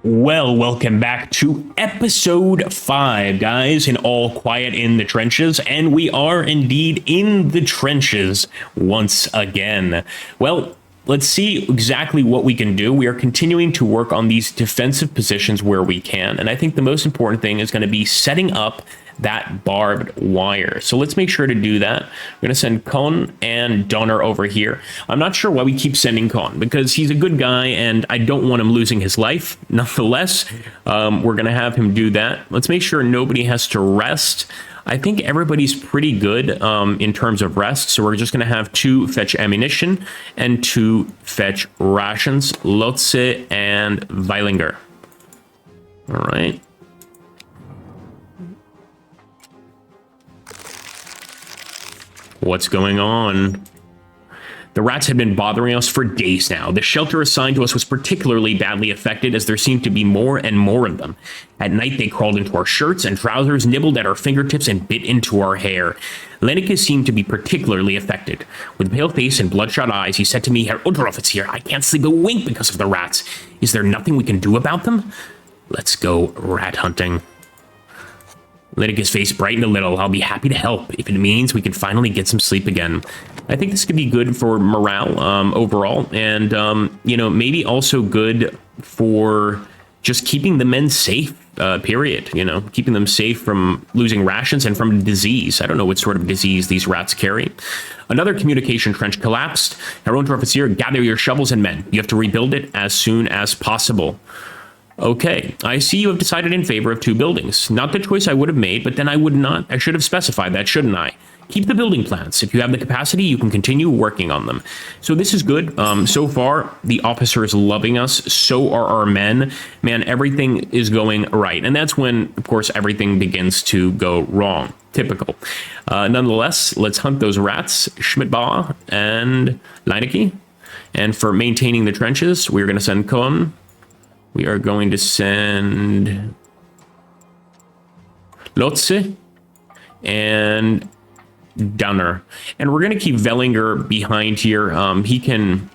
Well, welcome back to episode 5, guys, in All Quiet in the Trenches, and we are indeed in the trenches once again. Well, let's see exactly what we can do. We are continuing to work on these defensive positions where we can, and I think the most important thing is going to be setting up that barbed wire. So let's make sure to do that. We're going to send Con and Donner over here. I'm not sure why we keep sending Con, because he's a good guy and I don't want him losing his life. Nonetheless, we're going to have him do that. Let's make sure nobody has to rest. I think everybody's pretty good in terms of rest, so we're just going to have 2 fetch ammunition and 2 fetch rations, Lotse and Weilinger. All right. What's going on? The rats had been bothering us for days now. The shelter assigned to us was particularly badly affected as there seemed to be more and more of them. At night, they crawled into our shirts and trousers, nibbled at our fingertips, and bit into our hair. Lennicus seemed to be particularly affected. With pale face and bloodshot eyes, he said to me, "Herr Unteroffizier, I can't sleep a wink because of the rats. Is there nothing we can do about them? Let's go rat hunting." Lennicus' face brightened a little. "I'll be happy to help if it means we can finally get some sleep again." I think this could be good for morale overall, and maybe also good for just keeping the men safe. Period. Keeping them safe from losing rations and from disease. I don't know what sort of disease these rats carry. Another communication trench collapsed. Herr Unteroffizier, gather your shovels and men. You have to rebuild it as soon as possible. Okay, I see you have decided in favor of 2 buildings. Not the choice I would have made, but then I should have specified that, shouldn't I? Keep the building plans. If you have the capacity, you can continue working on them. So this is good. So far, the officer is loving us. So are our men. Man, everything is going right. And that's when, of course, everything begins to go wrong. Typical. Nonetheless, let's hunt those rats, Schmidbauer and Leinecke. And for maintaining the trenches, we're going to send Kohn. We are going to send Lotse and Dunner. And we're going to keep Wellinger behind here. He can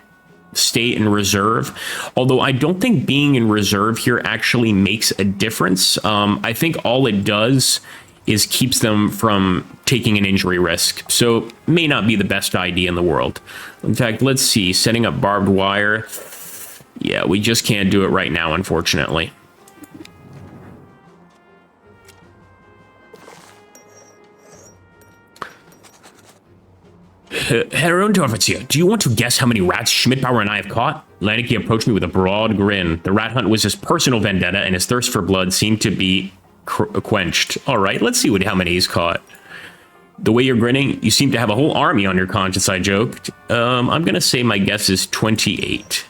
stay in reserve. Although I don't think being in reserve here actually makes a difference. I think all it does is keeps them from taking an injury risk. So may not be the best idea in the world. In fact, let's see. Setting up barbed wire. Yeah, we just can't do it right now, unfortunately. Herr Unteroffizier, do you want to guess how many rats Schmidbauer and I have caught? Leinecke approached me with a broad grin. The rat hunt was his personal vendetta, and his thirst for blood seemed to be quenched. All right, let's see how many he's caught. The way you're grinning, you seem to have a whole army on your conscience, I joked. I'm going to say my guess is 28.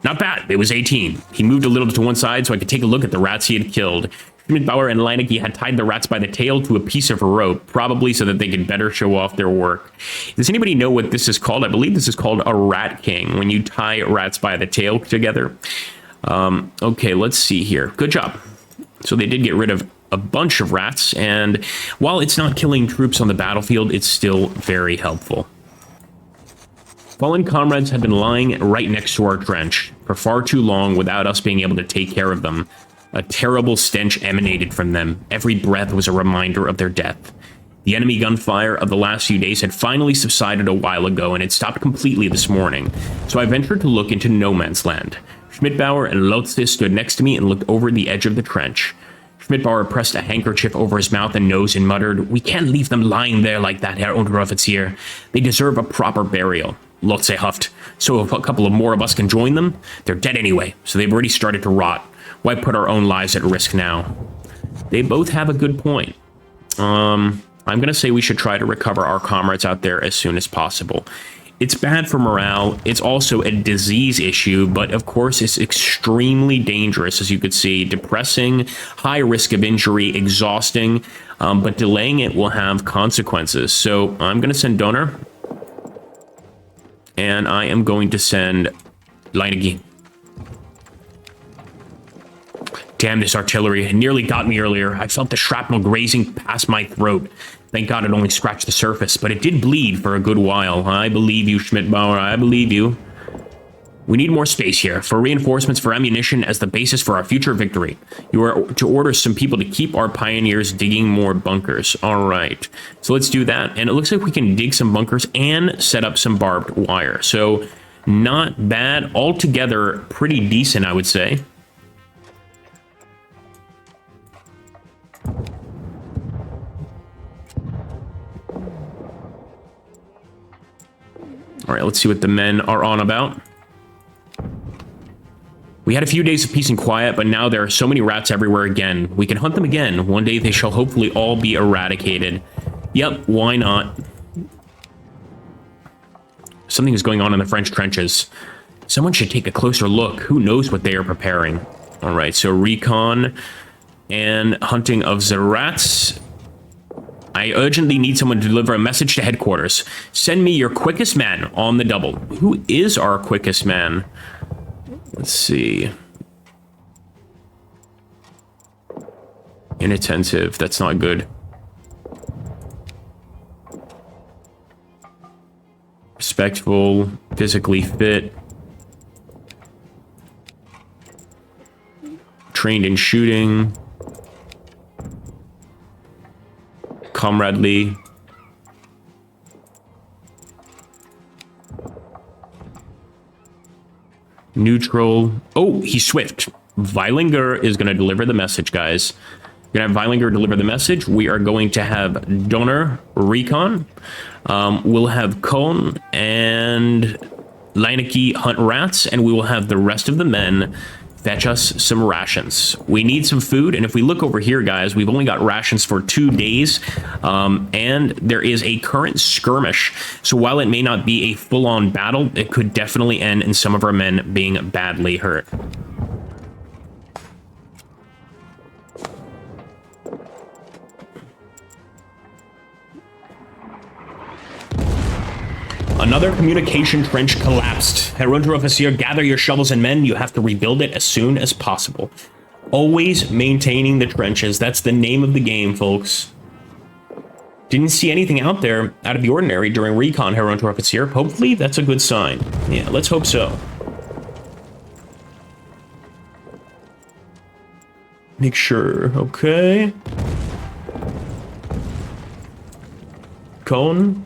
Not bad. It was 18. He moved a little to one side so I could take a look at the rats he had killed. Schmidbauer and Leinecke had tied the rats by the tail to a piece of rope, probably so that they could better show off their work. Does anybody know what this is called? I believe this is called a rat king, when you tie rats by the tail together. Okay, let's see here. Good job. So they did get rid of a bunch of rats, and while it's not killing troops on the battlefield, it's still very helpful. Fallen comrades had been lying right next to our trench for far too long without us being able to take care of them. A terrible stench emanated from them. Every breath was a reminder of their death. The enemy gunfire of the last few days had finally subsided a while ago, and it stopped completely this morning. So I ventured to look into no man's land. Schmidbauer and Lotze stood next to me and looked over the edge of the trench. Schmidbauer pressed a handkerchief over his mouth and nose and muttered, "We can't leave them lying there like that, Herr Unteroffizier. They deserve a proper burial." Lotze huffed. "So if a couple of more of us can join them? They're dead anyway, so they've already started to rot. Why put our own lives at risk now?" They both have a good point. I'm going to say we should try to recover our comrades out there as soon as possible. It's bad for morale. It's also a disease issue, but of course it's extremely dangerous, as you could see. Depressing, high risk of injury, exhausting, but delaying it will have consequences. So I'm going to send Donner. And I am going to send Leinecke. Damn this artillery. It nearly got me earlier. I felt the shrapnel grazing past my throat. Thank God it only scratched the surface, but it did bleed for a good while. I believe you, Schmidbauer. I believe you. We need more space here for reinforcements, for ammunition as the basis for our future victory. You are to order some people to keep our pioneers digging more bunkers. All right. So let's do that. And it looks like we can dig some bunkers and set up some barbed wire. So not bad. Altogether, pretty decent, I would say. All right, let's see what the men are on about. We had a few days of peace and quiet, but now there are so many rats everywhere again. We can hunt them again. One day they shall hopefully all be eradicated. Yep, why not? Something is going on in the French trenches. Someone should take a closer look. Who knows what they are preparing? All right, so recon and hunting of the rats. I urgently need someone to deliver a message to headquarters. Send me your quickest man on the double. Who is our quickest man? Let's see. Inattentive. That's not good. Respectful. Physically fit. Trained in shooting. Comradely. Neutral. Oh, he's swift. Weilinger is going to deliver the message, guys. We're going to have Weilinger deliver the message. We are going to have Donner recon. We'll have Cohn and Leinecke hunt rats, and we will have the rest of the men fetch us some rations. We need some food, and if we look over here, guys, we've only got rations for 2 days, and there is a current skirmish. So while it may not be a full-on battle, it could definitely end in some of our men being badly hurt. Another communication trench collapsed. Herr Unteroffizier, gather your shovels and men. You have to rebuild it as soon as possible. Always maintaining the trenches. That's the name of the game, folks. Didn't see anything out there out of the ordinary during recon, Herr Unteroffizier. Hopefully, that's a good sign. Yeah, let's hope so. Make sure. Okay. Cone.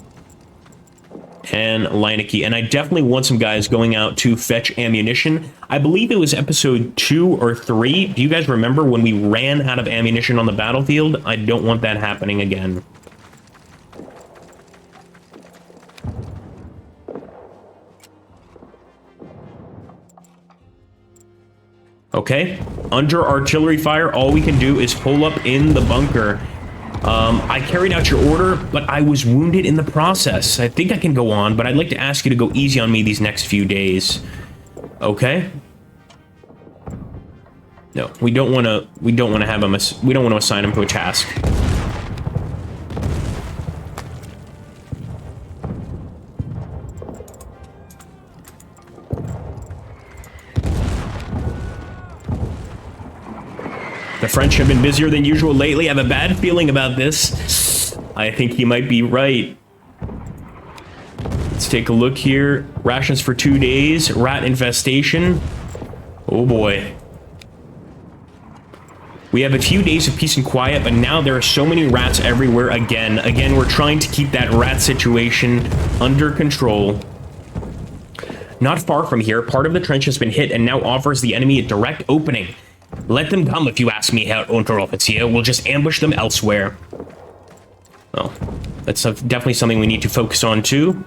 And Leinecke, and I definitely want some guys going out to fetch ammunition. I believe it was episode 2 or 3. Do you guys remember when we ran out of ammunition on the battlefield? I don't want that happening again. Okay, under artillery fire, all we can do is pull up in the bunker. I carried out your order, but I was wounded in the process. I think I can go on, but I'd like to ask you to go easy on me these next few days. Okay. No, we don't want to have him. We don't want to assign him to a task. The French have been busier than usual lately. I have a bad feeling about this. I think he might be right. Let's take a look here. Rations for 2 days. Rat infestation. Oh boy. We have a few days of peace and quiet, but now there are so many rats everywhere again. Again, we're trying to keep that rat situation under control. Not far from here, part of the trench has been hit and now offers the enemy a direct opening. Let them come if you ask me, Herr Unteroffizier. We'll just ambush them elsewhere. Well, that's definitely something we need to focus on too.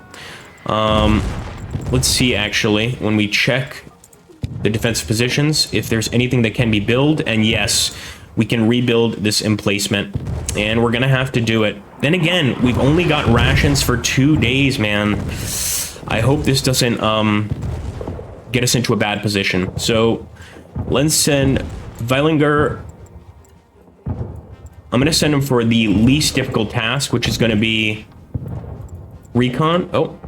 Let's see, actually, when we check the defensive positions, if there's anything that can be built, and yes, we can rebuild this emplacement, and we're gonna have to do it. Then again, we've only got rations for 2 days, man. I hope this doesn't get us into a bad position. So let's send Weilinger. I'm going to send him for the least difficult task, which is going to be recon. Oh.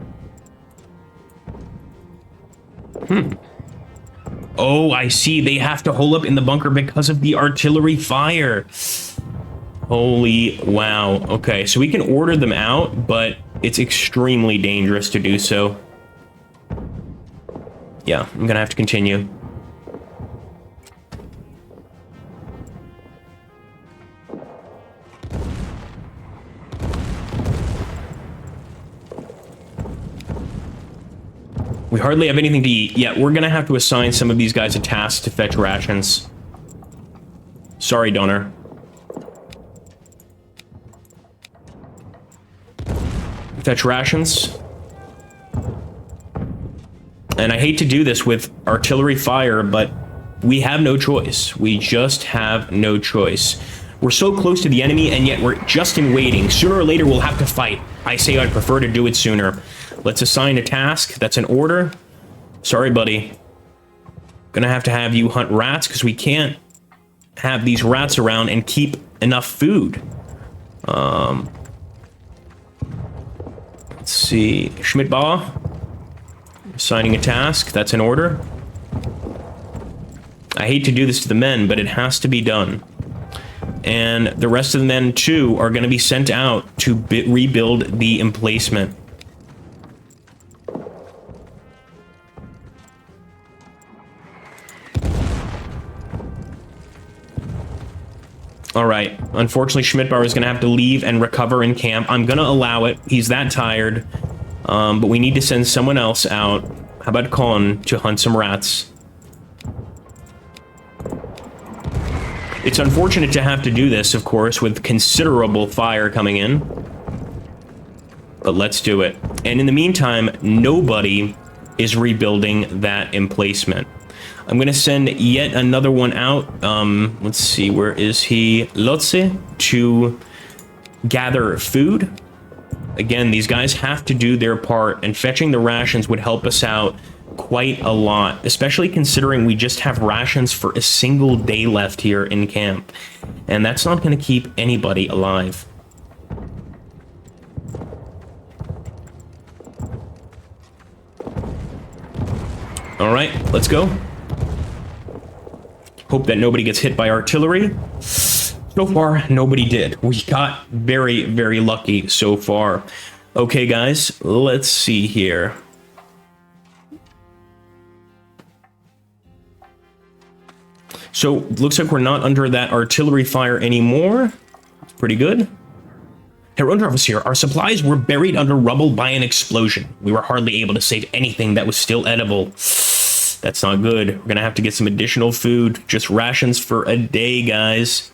Oh, I see. They have to hold up in the bunker because of the artillery fire. Holy wow. Okay, so we can order them out, but it's extremely dangerous to do so. Yeah, I'm gonna have to continue. We hardly have anything to eat. Yeah, we're gonna have to assign some of these guys a task to fetch rations. Sorry, Donor. Fetch rations. And I hate to do this with artillery fire, but we have no choice. We just have no choice. We're so close to the enemy, and yet we're just in waiting. Sooner or later, we'll have to fight. I say I'd prefer to do it sooner. Let's assign a task. That's an order. Sorry, buddy. Gonna have to have you hunt rats, because we can't have these rats around and keep enough food. Let's see. Schmidtbauer. Assigning a task. That's an order. I hate to do this to the men, but it has to be done. And the rest of the men, too, are going to be sent out to rebuild the emplacement. All right. Unfortunately, Schmidtbauer is going to have to leave and recover in camp. I'm going to allow it. He's that tired. But we need to send someone else out. How about Con to hunt some rats? It's unfortunate to have to do this, of course, with considerable fire coming in. But let's do it. And in the meantime, nobody is rebuilding that emplacement. I'm going to send yet another one out. Let's see, where is he? Lotse, to gather food. Again, these guys have to do their part, and fetching the rations would help us out quite a lot, especially considering we just have rations for a single day left here in camp. And that's not going to keep anybody alive. All right, let's go. Hope that nobody gets hit by artillery. So far, nobody did. We got very, very lucky so far. Okay, guys, let's see here. So, looks like we're not under that artillery fire anymore. It's pretty good. Herr Unteroffizier, our supplies were buried under rubble by an explosion. We were hardly able to save anything that was still edible. That's not good. We're gonna have to get some additional food. Just rations for a day, guys.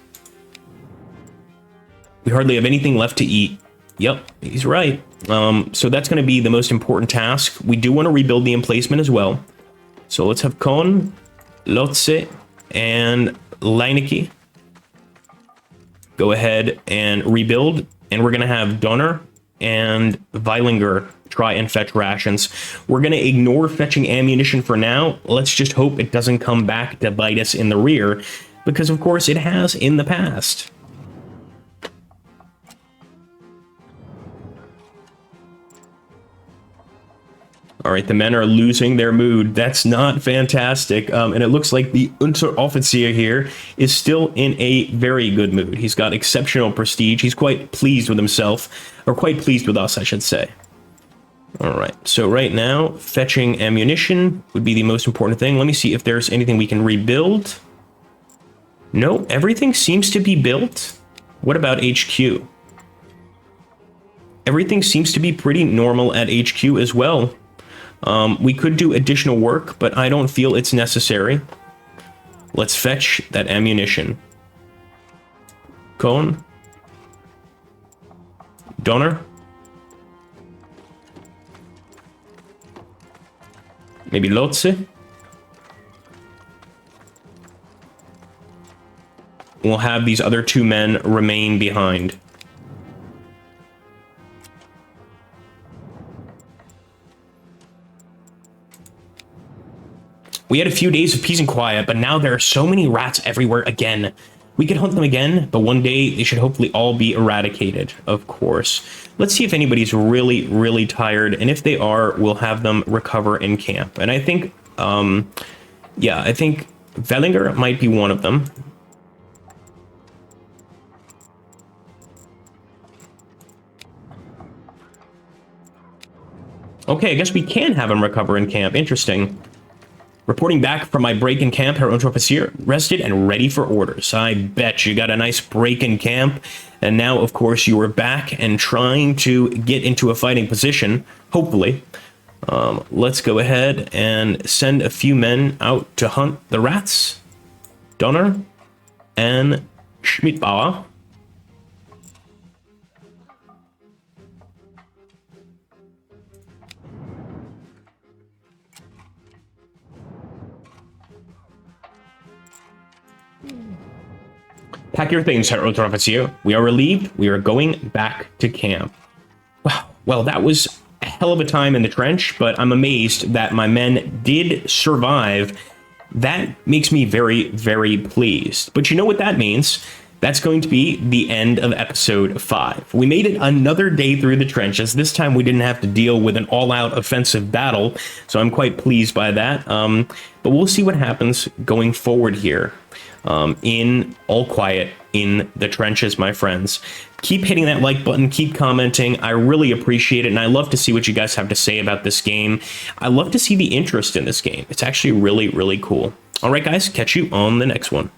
We hardly have anything left to eat. Yep, he's right. So that's going to be the most important task. We do want to rebuild the emplacement as well. So let's have Kohn, Lotse, and Leinecke go ahead and rebuild. And we're going to have Donner and Weilinger try and fetch rations. We're going to ignore fetching ammunition for now. Let's just hope it doesn't come back to bite us in the rear, because of course it has in the past. All right, the men are losing their mood. That's not fantastic. And it looks like the Unteroffizier here is still in a very good mood. He's got exceptional prestige. He's quite pleased with himself, or quite pleased with us, I should say. All right, so right now, fetching ammunition would be the most important thing. Let me see if there's anything we can rebuild. No, everything seems to be built. What about HQ? Everything seems to be pretty normal at HQ as well. We could do additional work, but I don't feel it's necessary. Let's fetch that ammunition. Kohn. Donner. Maybe Lotse. We'll have these other two men remain behind. We had a few days of peace and quiet, but now there are so many rats everywhere again. We could hunt them again, but one day they should hopefully all be eradicated, of course. Let's see if anybody's really, really tired, and if they are, we'll have them recover in camp. And I think, yeah, I think Weilinger might be one of them. Okay, I guess we can have him recover in camp. Interesting. Reporting back from my break in camp, Herr Unteroffizier, rested and ready for orders. I bet you got a nice break in camp, and now, of course, you are back and trying to get into a fighting position, hopefully. Let's go ahead and send a few men out to hunt the rats. Donner and Schmidbauer. Pack your things, Herr Unteroffizier. We are relieved. We are going back to camp. Wow. Well, that was a hell of a time in the trench, but I'm amazed that my men did survive. That makes me very, very pleased. But you know what that means? That's going to be the end of episode 5. We made it another day through the trenches. This time we didn't have to deal with an all-out offensive battle, so I'm quite pleased by that. But we'll see what happens going forward here. In all quiet in the trenches, my friends. Keep hitting that like button, keep commenting. I really appreciate it, and I love to see what you guys have to say about this game. I love to see the interest in this game. It's actually really, really cool. All right, guys, catch you on the next one.